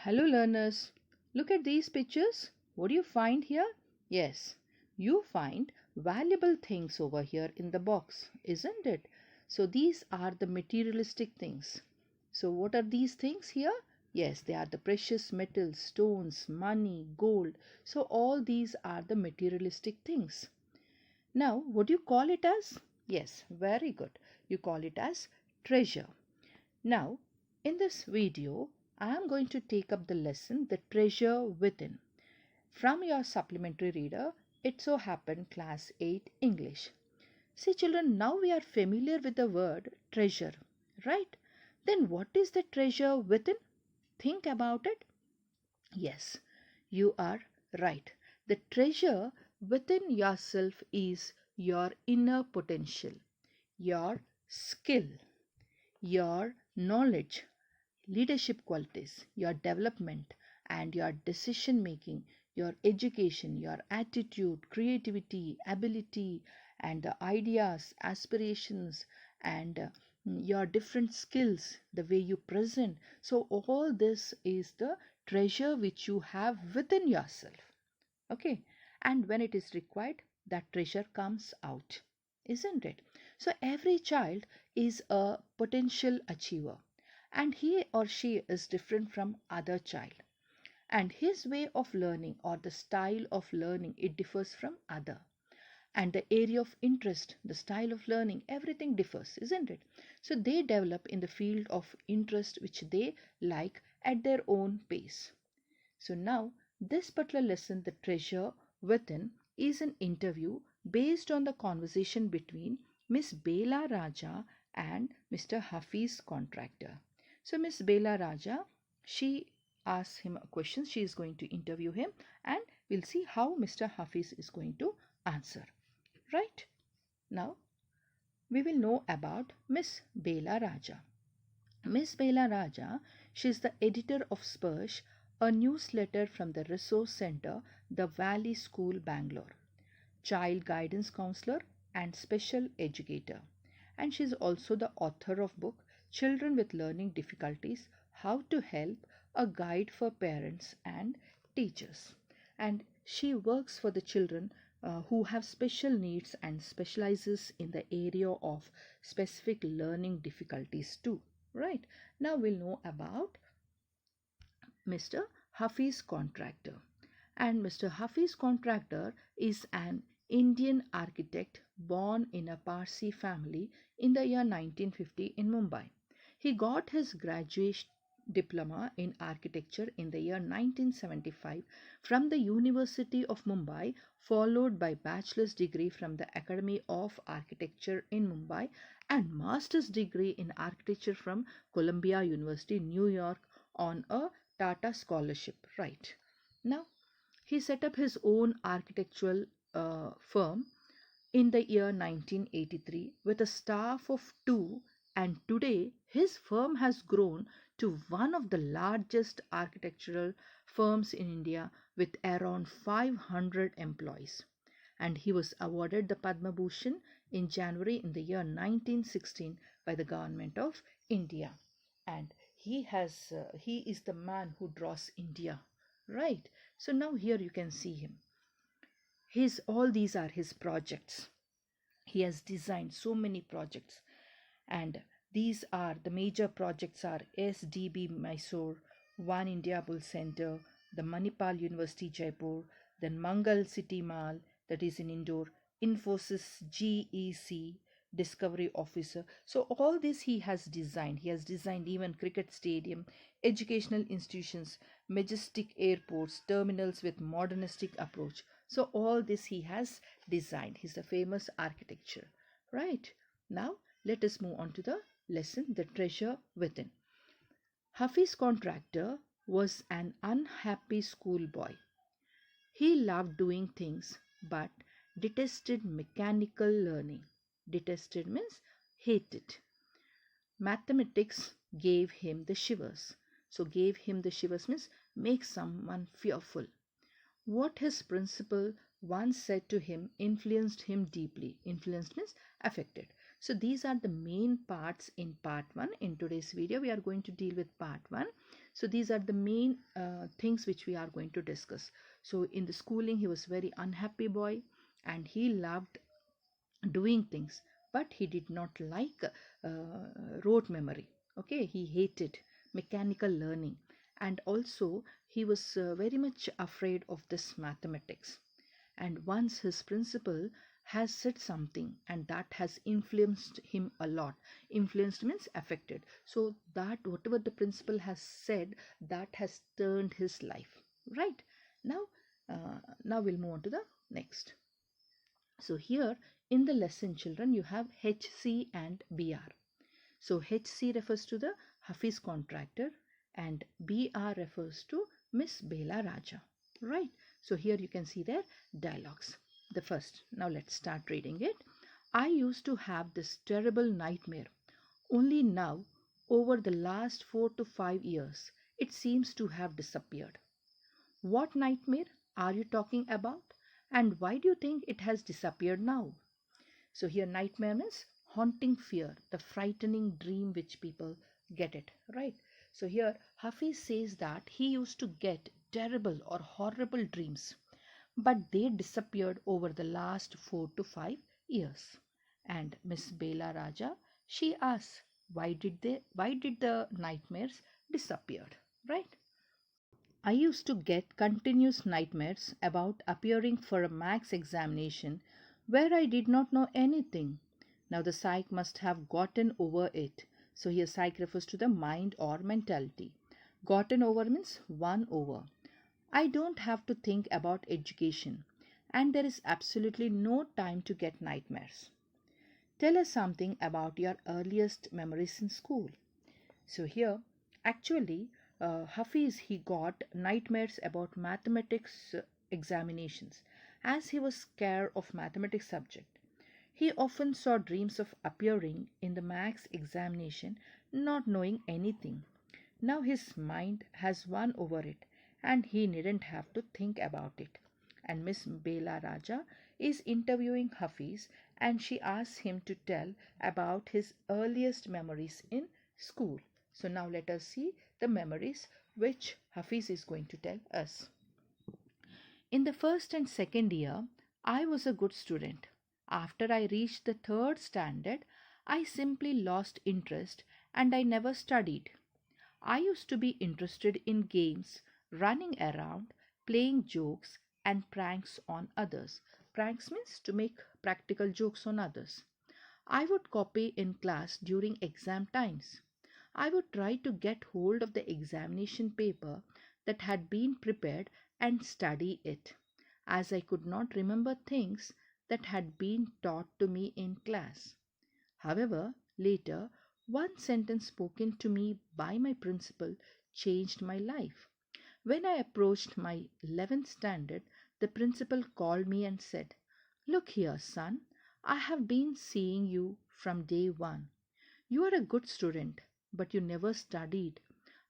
Hello learners, look at these pictures. What do you find here? Yes, you find valuable things over here in the box, isn't it? So these are the materialistic things. So what are these things here? Yes, they are the precious metals, stones, money, gold. So all these are the materialistic things. Now, what do you call it as? Yes, very good. You call it as treasure. Now, in this video, I am going to take up the lesson, The Treasure Within. From your supplementary reader, It So Happened Class 8 English. See children, now we are familiar with the word treasure, right? Then what is the treasure within? Think about it. Yes, you are right. The treasure within yourself is your inner potential, your skill, your knowledge, leadership qualities, your development, and your decision making, your education, your attitude, creativity, ability, and the ideas, aspirations, and your different skills, the way you present. So, all this is the treasure which you have within yourself. Okay, and when it is required, that treasure comes out, isn't it? So every child is a potential achiever, and he or she is different from other child, and his way of learning or the style of learning, it differs from other, and the area of interest, the style of learning, everything differs, isn't it? So they develop in the field of interest which they like at their own pace. So now this particular lesson, The Treasure Within, is an interview based on the conversation between Miss Bela Raja and Mr. Huffy's contractor. So Miss Bela Raja, she asks him a question. She is going to interview him, and we'll see how Mr. Hafiz is going to answer. Right? Now we will know about Miss Bela Raja. Miss Bela Raja, she is the editor of Spursh, a newsletter from the Resource Center, the Valley School, Bangalore, child guidance counselor and special educator. And she is also the author of book Children with Learning Difficulties, How to Help, a guide for parents and teachers. And she works for the children who have special needs and specializes in the area of specific learning difficulties too. Right, now we'll know about Mr. Huffy's contractor. And Mr. Huffy's contractor is an Indian architect born in a Parsi family in the year 1950 in Mumbai. He got his graduate diploma in architecture in the year 1975 from the University of Mumbai, followed by bachelor's degree from the Academy of Architecture in Mumbai and master's degree in architecture from Columbia University, New York on a Tata scholarship. Right. Now, he set up his own architectural firm in the year 1983 with a staff of two, and today his firm has grown to one of the largest architectural firms in India with around 500 employees. And he was awarded the Padma Bhushan in January in the year 1916 by the government of India. And he is the man who draws India, right? So now here you can see him. His all these are his projects. He has designed so many projects, and these are the major projects are SDB Mysore, One India Bull Center, the Manipal University Jaipur, then Mangal City Mall, that is in Indore, Infosys GEC, Discovery Officer. So all this he has designed. He has designed even cricket stadium, educational institutions, majestic airports, terminals with modernistic approach. So all this he has designed. He's a famous architecture, right? Now let us move on to the lesson, The Treasure Within. Huffy's contractor was an unhappy schoolboy. He loved doing things but detested mechanical learning. Detested means hated. Mathematics gave him the shivers. So gave him the shivers means make someone fearful. What his principal once said to him influenced him deeply. Influenced means affected. So these are the main parts in part 1. In today's video, we are going to deal with part 1. So these are the main things which we are going to discuss. So in the schooling, he was very unhappy boy, and he loved doing things, but he did not like rote memory. Okay, he hated mechanical learning, and also he was very much afraid of this mathematics. And once his principal has said something, and that has influenced him a lot. Influenced means affected. So that whatever the principal has said, that has turned his life. Right. Now, now we'll move on to the next. So here in the lesson, children, you have HC and BR. So HC refers to the Huffy's contractor, and BR refers to Miss Bela Raja. Right. So here you can see their dialogues. The first. Now let's start reading it. I used to have this terrible nightmare. Only now, over the last 4 to 5 years, it seems to have disappeared. What nightmare are you talking about? And why do you think it has disappeared now? So here nightmare means haunting fear, the frightening dream which people get it, right? So here Hafiz says that he used to get terrible or horrible dreams, but they disappeared over the last 4 to 5 years. And Miss Bela Raja, she asks, why did the nightmares disappear, right? I used to get continuous nightmares about appearing for a max examination where I did not know anything. Now the psych must have gotten over it. So here psych refers to the mind or mentality. Gotten over means won over. I don't have to think about education, and there is absolutely no time to get nightmares. Tell us something about your earliest memories in school. So here, actually, Hafiz he got nightmares about mathematics examinations, as he was scared of mathematics subject. He often saw dreams of appearing in the max examination, not knowing anything. Now his mind has won over it, and he needn't have to think about it. And Miss Bela Raja is interviewing Hafiz, and she asks him to tell about his earliest memories in school. So now let us see the memories which Hafiz is going to tell us. In the first and second year, I was a good student. After I reached the third standard, I simply lost interest and I never studied. I used to be interested in games, running around, playing jokes, and pranks on others. Pranks means to make practical jokes on others. I would copy in class during exam times. I would try to get hold of the examination paper that had been prepared and study it, as I could not remember things that had been taught to me in class. However, later, one sentence spoken to me by my principal changed my life. When I approached my 11th standard, the principal called me and said, "Look here, son, I have been seeing you from day one. You are a good student, but you never studied.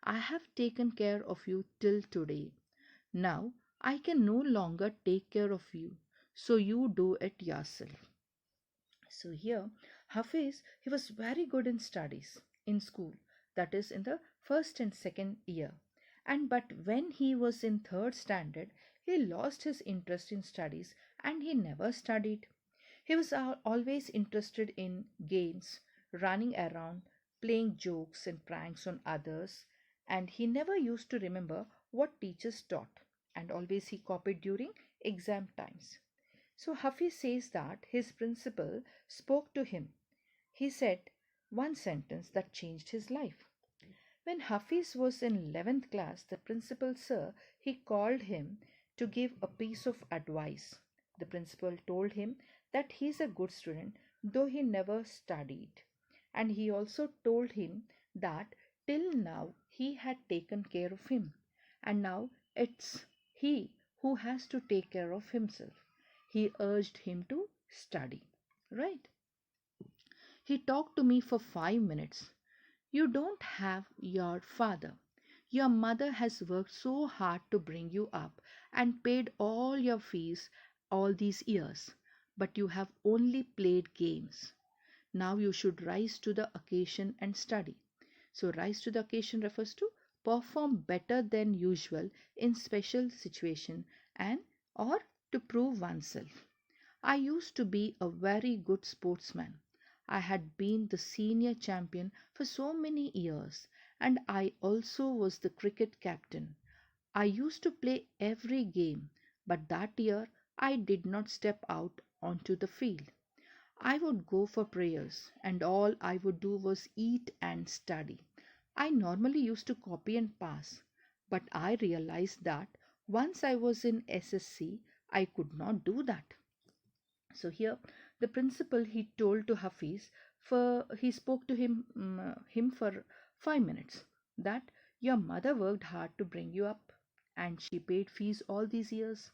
I have taken care of you till today. Now I can no longer take care of you, so you do it yourself." So here, Hafiz, he was very good in studies in school, that is in the first and second year. And but when he was in third standard, he lost his interest in studies and he never studied. He was always interested in games, running around, playing jokes and pranks on others, and he never used to remember what teachers taught, and always he copied during exam times. So Hafiz says that his principal spoke to him. He said one sentence that changed his life. When Hafiz was in 11th class, the principal sir he called him to give a piece of advice. The principal told him that he is a good student though he never studied. And he also told him that till now he had taken care of him, and now it's he who has to take care of himself. He urged him to study. Right? He talked to me for 5 minutes. You don't have your father. Your mother has worked so hard to bring you up and paid all your fees all these years, but you have only played games. Now you should rise to the occasion and study. So, rise to the occasion refers to perform better than usual in special situation and or to prove oneself. I used to be a very good sportsman. I had been the senior champion for so many years, and I also was the cricket captain. I used to play every game, but that year I did not step out onto the field. I would go for prayers, and all I would do was eat and study. I normally used to copy and pass, but I realized that once I was in SSC, I could not do that. So here, the principal he told to Hafiz, for he spoke to him for 5 minutes, that your mother worked hard to bring you up, and she paid fees all these years,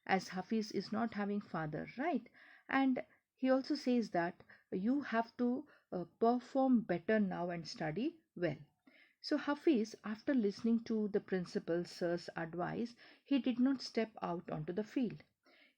as Hafiz is not having father, right? And he also says that you have to perform better now and study well. So Hafiz, after listening to the principal sir's advice, he did not step out onto the field.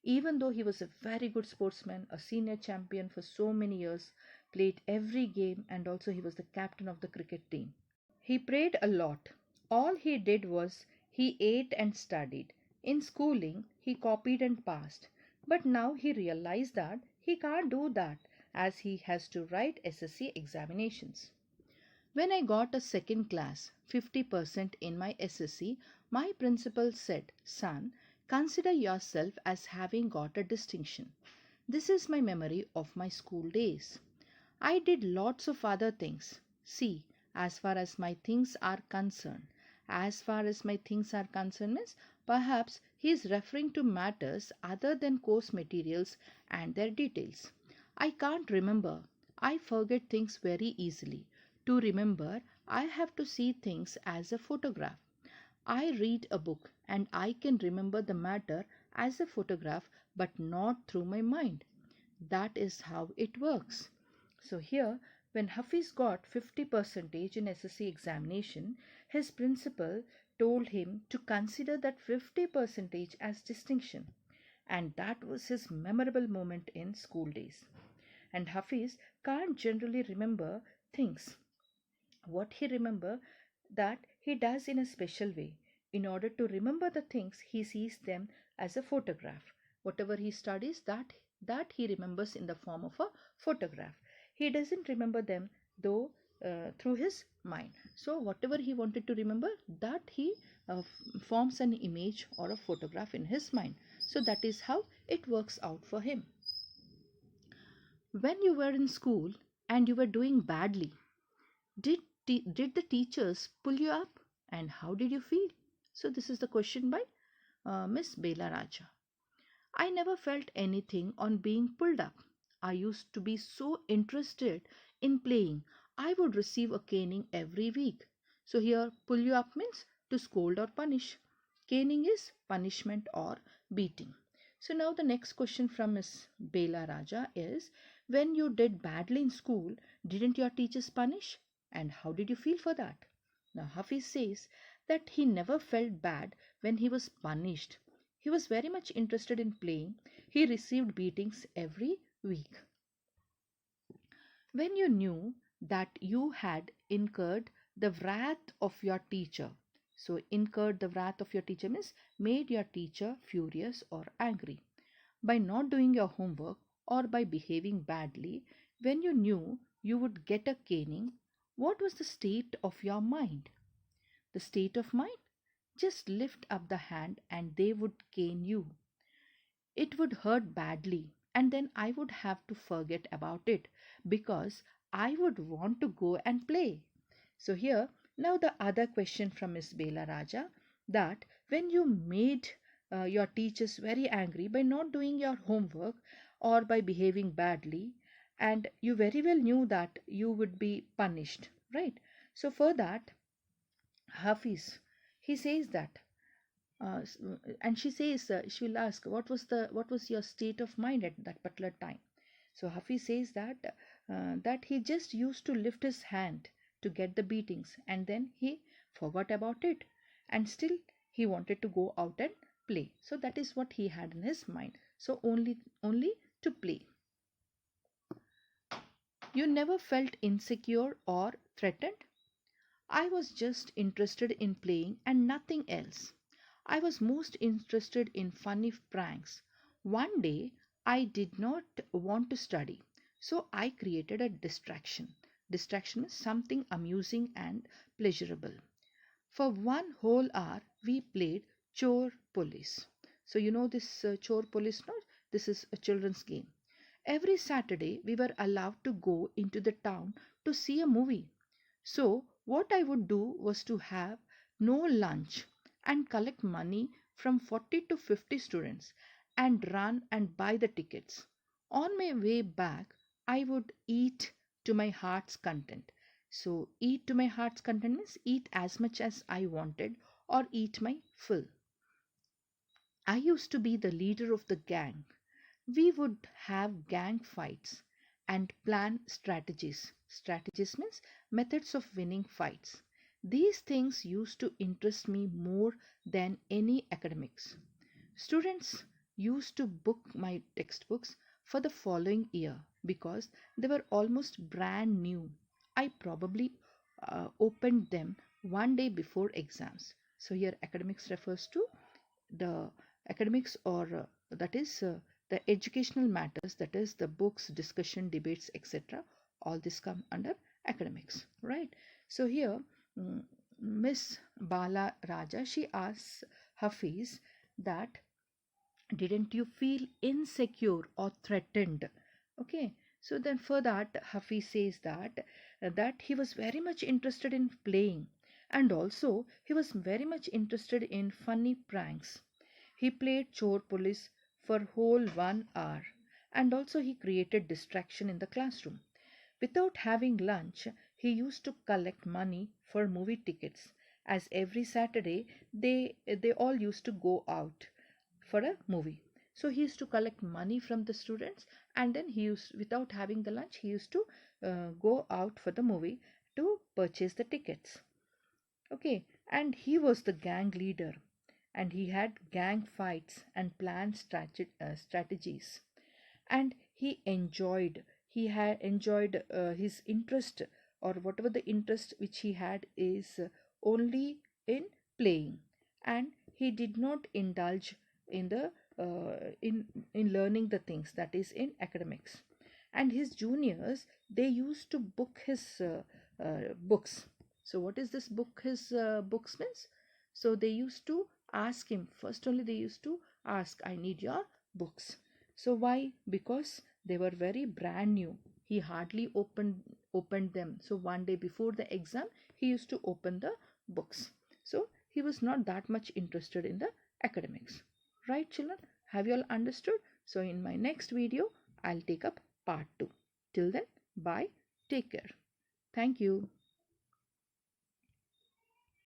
Even though he was a very good sportsman, a senior champion for so many years, played every game, and also he was the captain of the cricket team. He prayed a lot. All he did was he ate and studied. In schooling, he copied and passed. But now he realized that he can't do that as he has to write SSC examinations. When I got a second class, 50% in my SSC, my principal said, "Son, consider yourself as having got a distinction." This is my memory of my school days. I did lots of other things. See, as far as my things are concerned, as far as my things are concerned means perhaps he is referring to matters other than course materials and their details. I can't remember. I forget things very easily. To remember, I have to see things as a photograph. I read a book and I can remember the matter as a photograph but not through my mind. That is how it works. So here, when Hafiz got 50 percentage in SSC examination, his principal told him to consider that 50 percentage as distinction. And that was his memorable moment in school days. And Hafiz can't generally remember things. What he remember, that he does in a special way. In order to remember the things, he sees them as a photograph. Whatever he studies, that he remembers in the form of a photograph. He doesn't remember them though through his mind. So whatever he wanted to remember, that he forms an image or a photograph in his mind. So that is how it works out for him. When you were in school and you were doing badly, did did the teachers pull you up, and how did you feel? So this is the question by Miss Bela Raja. I never felt anything on being pulled up. I used to be so interested in playing. I would receive a caning every week. So here, pull you up means to scold or punish. Caning is punishment or beating. So now the next question from Miss Bela Raja is, when you did badly in school, didn't your teachers punish? And how did you feel for that? Now Hafiz says that he never felt bad when he was punished. He was very much interested in playing. He received beatings every week. When you knew that you had incurred the wrath of your teacher, so incurred the wrath of your teacher means made your teacher furious or angry by not doing your homework or by behaving badly, when you knew you would get a caning, what was the state of your mind? The state of mind? Just lift up the hand and they would cane you. It would hurt badly, and then I would have to forget about it because I would want to go and play. So here, now the other question from Miss Bela Raja, that when you made your teachers very angry by not doing your homework or by behaving badly, and you very well knew that you would be punished, right? So for that, Hafiz, he says that and she says, she will ask, what was your state of mind at that particular time? So Hafiz says that he just used to lift his hand to get the beatings, and then he forgot about it, and still he wanted to go out and play. So that is what he had in his mind. So only to play. You never felt insecure or threatened? I was just interested in playing and nothing else. I was most interested in funny pranks. One day I did not want to study, so I created a distraction. Distraction is something amusing and pleasurable. For one whole hour, we played chore police. So you know this chore police, no? This is a children's game. Every Saturday, we were allowed to go into the town to see a movie. So, what I would do was to have no lunch and collect money from 40 to 50 students and run and buy the tickets. On my way back, I would eat to my heart's content. So, eat to my heart's content means eat as much as I wanted or eat my fill. I used to be the leader of the gang. We would have gang fights and plan strategies. Strategies means methods of winning fights. These things used to interest me more than any academics. Students used to book my textbooks for the following year because they were almost brand new. I probably opened them one day before exams. So here academics refers to the academics or that is the educational matters, that is the books, discussion, debates, etc. All this come under academics, right? So here mm, Miss Bala Raja, she asks Hafiz that didn't you feel insecure or threatened? Okay, so then for that Hafiz says that he was very much interested in playing, and also he was very much interested in funny pranks. He played chore police for whole 1 hour, and also he created distraction in the classroom. Without having lunch, he used to collect money for movie tickets, as every Saturday they all used to go out for a movie. So he used to collect money from the students, and then he used, without having the lunch, he used to go out for the movie to purchase the tickets. Okay, and he was the gang leader, and he had gang fights and planned strategies, and he had enjoyed his interest, or whatever the interest which he had is only in playing, and he did not indulge in the in learning the things, that is in academics. And his juniors, they used to book his books. So what is this book his books means? So they used to ask him first, only they used to ask, I need your books. So why? Because they were very brand new. He hardly opened them. So one day before the exam, he used to open the books. So he was not that much interested in the academics. Right, children? Have you all understood? So in my next video, I'll take up part 2. Till then, bye. Take care. Thank you.